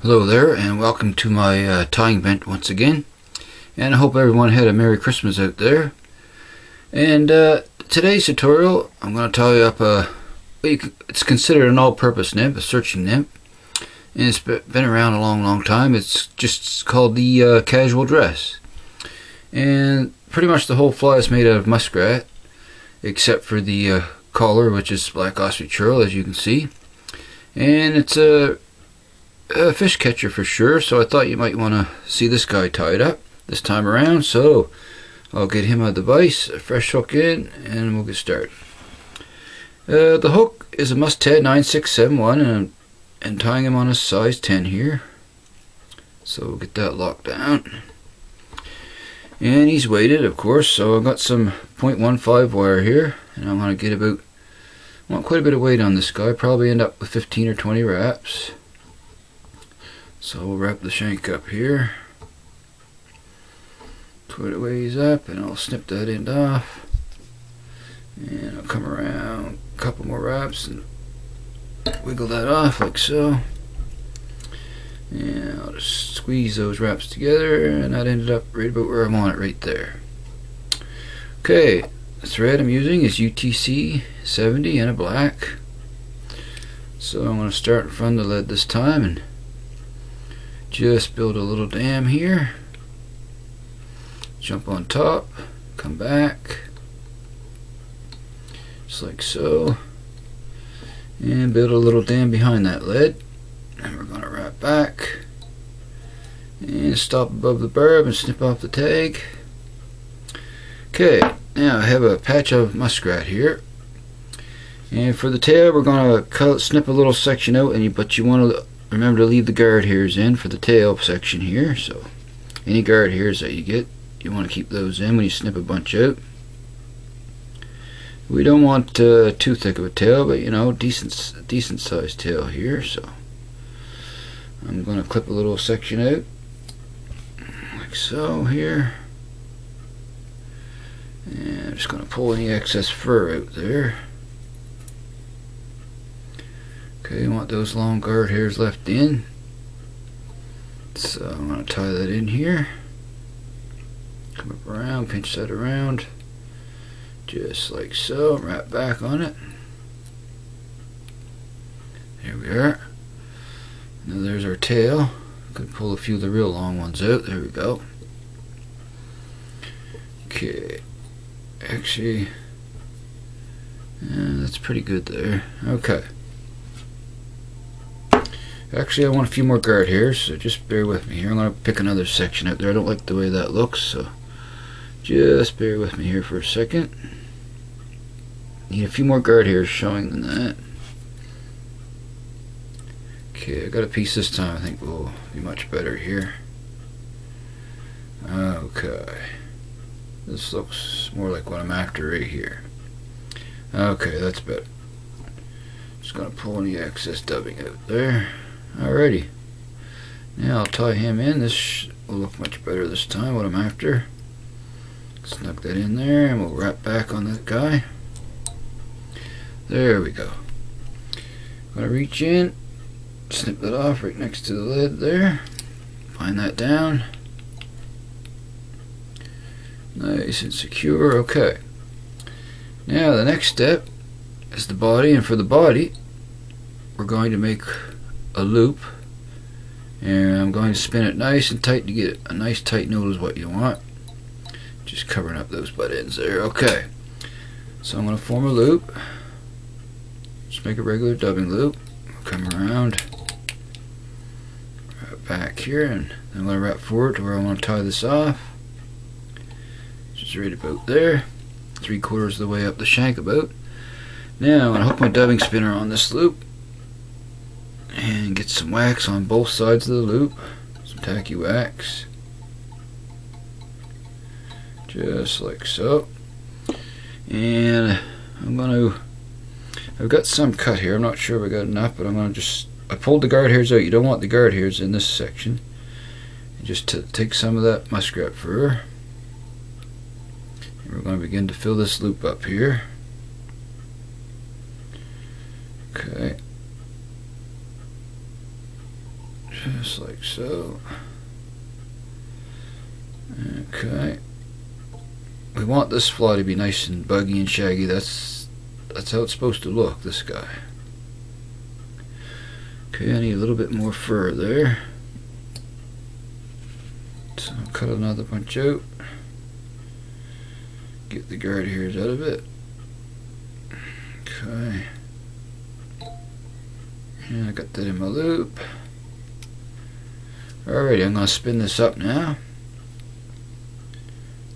Hello there, and welcome to my tying event once again. And I hope everyone had a Merry Christmas out there. And today's tutorial, I'm going to tie up it's considered an all-purpose nymph, a searching nymph. And it's been around a long time. It's just called the casual dress. And pretty much the whole fly is made out of muskrat, except for the collar, which is black ostrich herl, as you can see. And it's a fish catcher for sure, so I thought you might want to see this guy tied up this time around. So I'll get him a device, a fresh hook in, and we'll get started. The hook is a mustad 9671, and I'm tying him on a size 10 here. So we'll get that locked down. And he's weighted, of course, so I've got some 0.15 wire here, and I'm going to get quite a bit of weight on this guy, probably end up with 15 or 20 wraps. So we'll wrap the shank up here, put it ways up, and I'll snip that end off, and I'll come around a couple more wraps and wiggle that off like so, and I'll just squeeze those wraps together, and that ended up right about where I want it, right there. Okay, the thread I'm using is UTC 70 and a black. So I'm going to start in front of the lead this time and just build a little dam here, jump on top, come back just like so, and build a little dam behind that lead. And we're going to wrap back and stop above the barb and snip off the tag. Okay, now I have a patch of muskrat here, and for the tail we're going to snip a little section out, but you want to remember to leave the guard hairs in for the tail section here. So any guard hairs that you get, you want to keep those in when you snip a bunch out. We don't want too thick of a tail, but you know, decent sized tail here. So I'm going to clip a little section out like so here, and I'm just going to pull any excess fur out there. Okay, you want those long guard hairs left in, so I'm going to tie that in here, come up around, pinch that around just like so, wrap back on it. There we are. Now there's our tail. Could pull a few of the real long ones out. There we go. Okay, actually that's pretty good there. Okay, actually I want a few more guard hairs, so just bear with me here. I'm going to pick another section out there. I don't like the way that looks, so just bear with me here for a second. Need a few more guard hairs showing than that. Okay, I got a piece this time. I think will be much better here. Okay, this looks more like what I'm after right here. Okay, that's better. Just gonna pull any excess dubbing out there. Alrighty, now I'll tie him in. This will look much better this time, what I'm after. Snug that in there, and we'll wrap back on that guy. There we go. I'm gonna reach in, snip that off right next to the lid there, find that down, nice and secure. Okay, now the next step is the body, and for the body we're going to make a loop, and I'm going to spin it nice and tight to get a nice tight knot is what you want, just covering up those butt ends there. Okay, so I'm going to form a loop, just make a regular dubbing loop, come around, wrap back here, and then I'm going to wrap forward to where I want to tie this off, just right about there, 3/4 of the way up the shank about. Now I'm going to hook my dubbing spinner on this loop and get some wax on both sides of the loop, some tacky wax, just like so. And I've got some cut here. I'm not sure if I got enough, but I pulled the guard hairs out. You don't want the guard hairs in this section. And just to take some of that muskrat fur, and we're going to begin to fill this loop up here. Okay, Just like so. Okay. We want this fly to be nice and buggy and shaggy. That's how it's supposed to look, this guy. Okay, I need a little bit more fur there. So I'll cut another bunch out. Get the guard hairs out of it. Okay. And I got that in my loop. Alrighty, I'm going to spin this up now.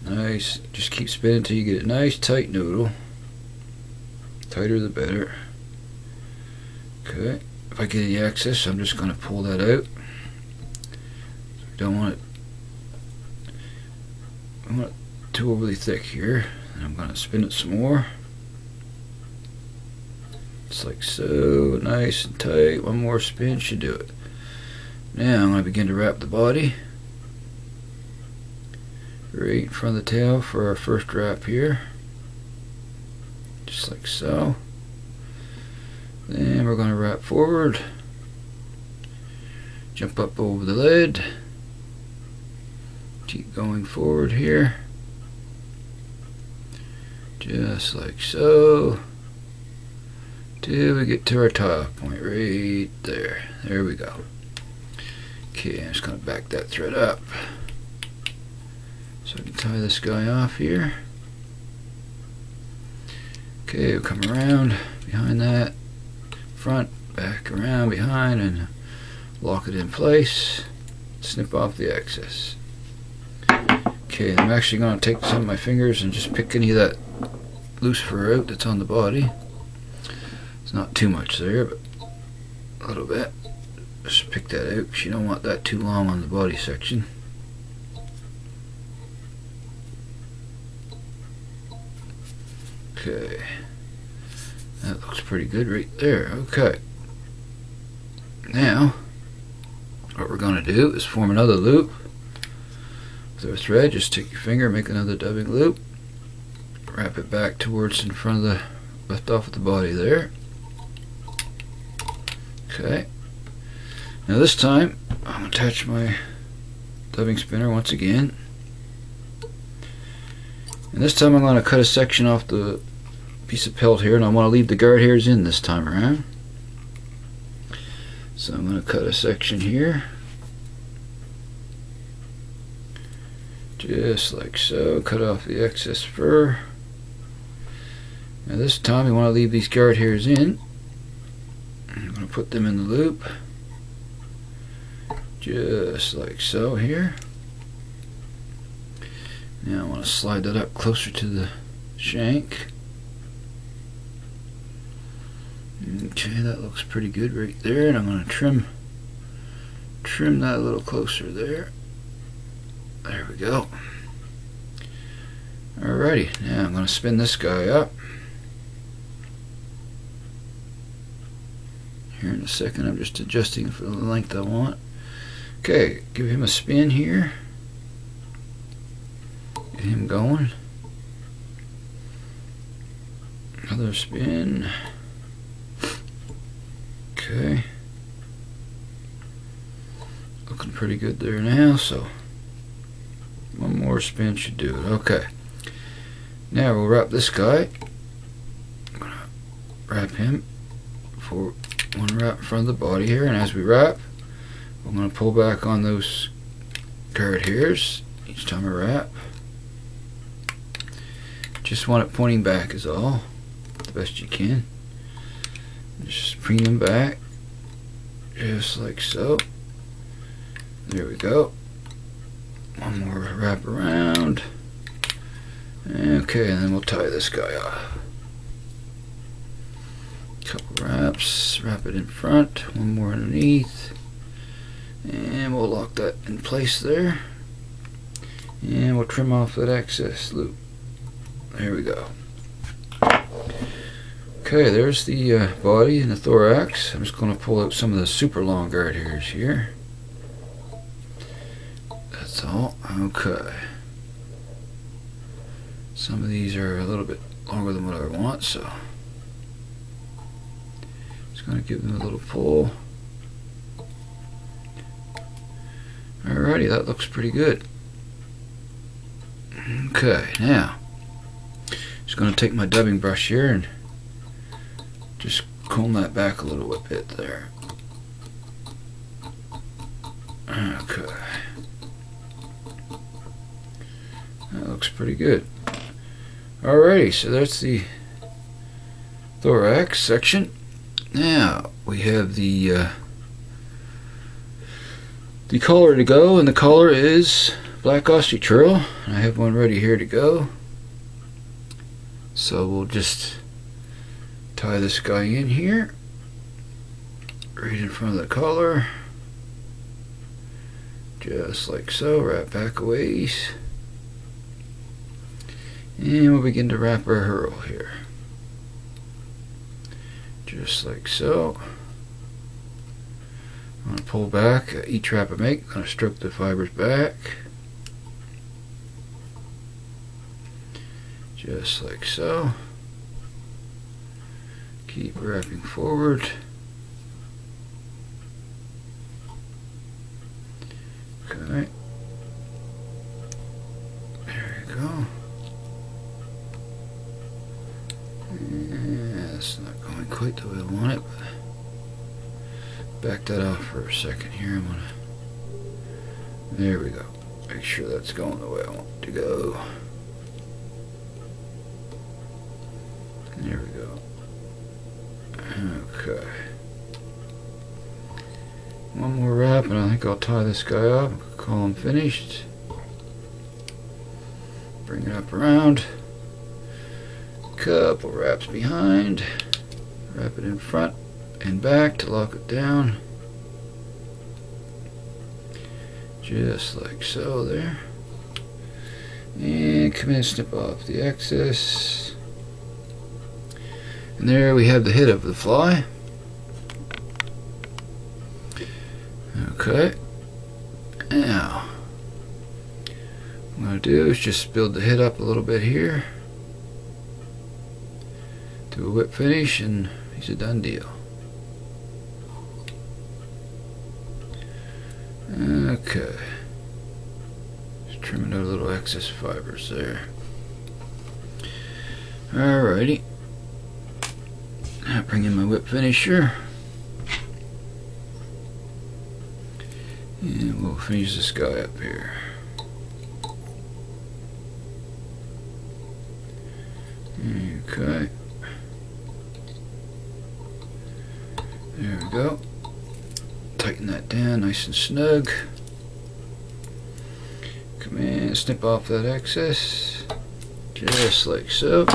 Nice. Just keep spinning until you get a nice tight noodle. Tighter the better. Okay. If I get any excess, I'm just going to pull that out. Don't want it too overly thick here. And I'm going to spin it some more. Just like so. Nice and tight. One more spin should do it. Now I'm going to begin to wrap the body. Right in front of the tail for our first wrap here. Just like so. Then we're going to wrap forward. Jump up over the lid. Keep going forward here. Just like so. Till we get to our tie-off point right there. There we go. Okay, I'm just going to back that thread up. So I can tie this guy off here. Okay, we'll come around behind that. Front, back, around, behind, and lock it in place. Snip off the excess. Okay, I'm actually going to take some of my fingers and just pick any of that loose fur out that's on the body. It's not too much there, but a little bit. Just pick that out because you don't want that too long on the body section. Okay, that looks pretty good right there. Okay, now what we're going to do is form another loop with our thread. Just take your finger, make another dubbing loop, wrap it back towards in front of the left off of the body there. Okay, now this time I'm going to attach my dubbing spinner once again, and this time I'm going to cut a section off the piece of pelt here, and I want to leave the guard hairs in this time around. So I'm going to cut a section here, just like so. Cut off the excess fur. Now this time we want to leave these guard hairs in. I'm going to put them in the loop, just like so here. Now I want to slide that up closer to the shank. Okay, that looks pretty good right there, and I'm going to trim that a little closer there. There we go. Alrighty, now I'm going to spin this guy up. Here in a second, I'm just adjusting for the length I want. Okay, give him a spin here. Get him going. Another spin. Okay, looking pretty good there now, so one more spin should do it. Okay, now we'll wrap this guy. I'm going to wrap him for one wrap in front of the body here, and as we wrap, I'm going to pull back on those guard hairs each time I wrap. Just want it pointing back is all, the best you can. Just bring them back, just like so. There we go. One more wrap around. Okay, and then we'll tie this guy off. Couple wraps, wrap it in front, one more underneath, and we'll lock that in place there. And we'll trim off that excess loop. There we go. Okay, there's the body and the thorax. I'm just going to pull out some of the super long guard hairs here. That's all. Okay. Some of these are a little bit longer than what I want, so just going to give them a little pull. Alrighty, that looks pretty good. Okay, now just going to take my dubbing brush here and just comb that back a little bit there. Okay, that looks pretty good. Alrighty, so that's the thorax section. Now we have the collar to go, and the collar is black ostrich herl. I have one ready here to go. So we'll just tie this guy in here, right in front of the collar, just like so. Wrap back a ways, and we'll begin to wrap our herl here, just like so. I'm going to pull back each wrap I make. I'm going to stroke the fibers back, just like so. Keep wrapping forward. Okay. There you go. Yeah, it's not going quite the way I want it, but back that off for a second here. I'm gonna. There we go. Make sure that's going the way I want it to go. There we go. Okay. One more wrap and I think I'll tie this guy up. Call him finished. Bring it up around. Couple wraps behind. Wrap it in front and back to lock it down. Just like so there. And come in and snip off the excess. And there we have the head of the fly. Okay. Now, what I'm going to do is just build the head up a little bit here. Do a whip finish and he's a done deal. Okay. Just trimming out a little excess fibers there. Alrighty. Now bring in my whip finisher. And we'll finish this guy up here. Okay. There we go. Tighten that down nice and snug. Come in, snip off that excess. Just like so.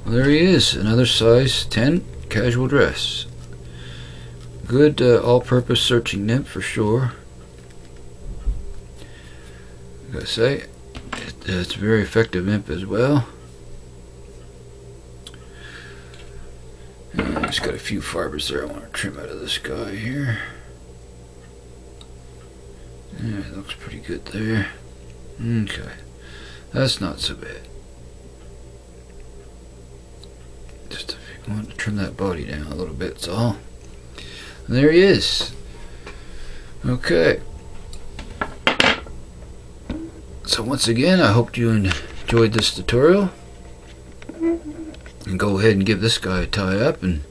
Well, there he is, another size 10 casual dress. Good all-purpose searching nymph for sure. I gotta say, it's a very effective nymph as well. And I just got a few fibers there I want to trim out of this guy here. Yeah, it looks pretty good there. Okay, that's not so bad. Just if you want to trim that body down a little bit, that's all. And there he is. Okay. So once again, I hope you enjoyed this tutorial. And go ahead and give this guy a tie up and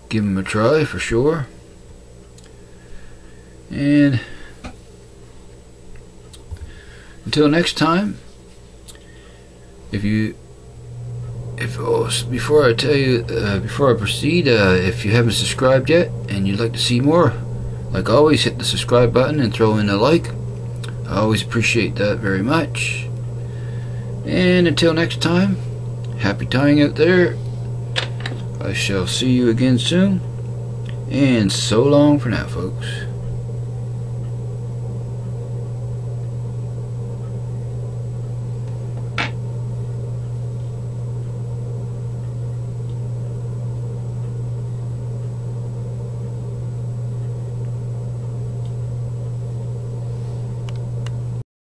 give him a try for sure. And until next time, before I tell you, before I proceed, if you haven't subscribed yet and you'd like to see more, like always, hit the subscribe button and throw in a like. I always appreciate that very much. And until next time, happy tying out there. I shall see you again soon. And so long for now, folks.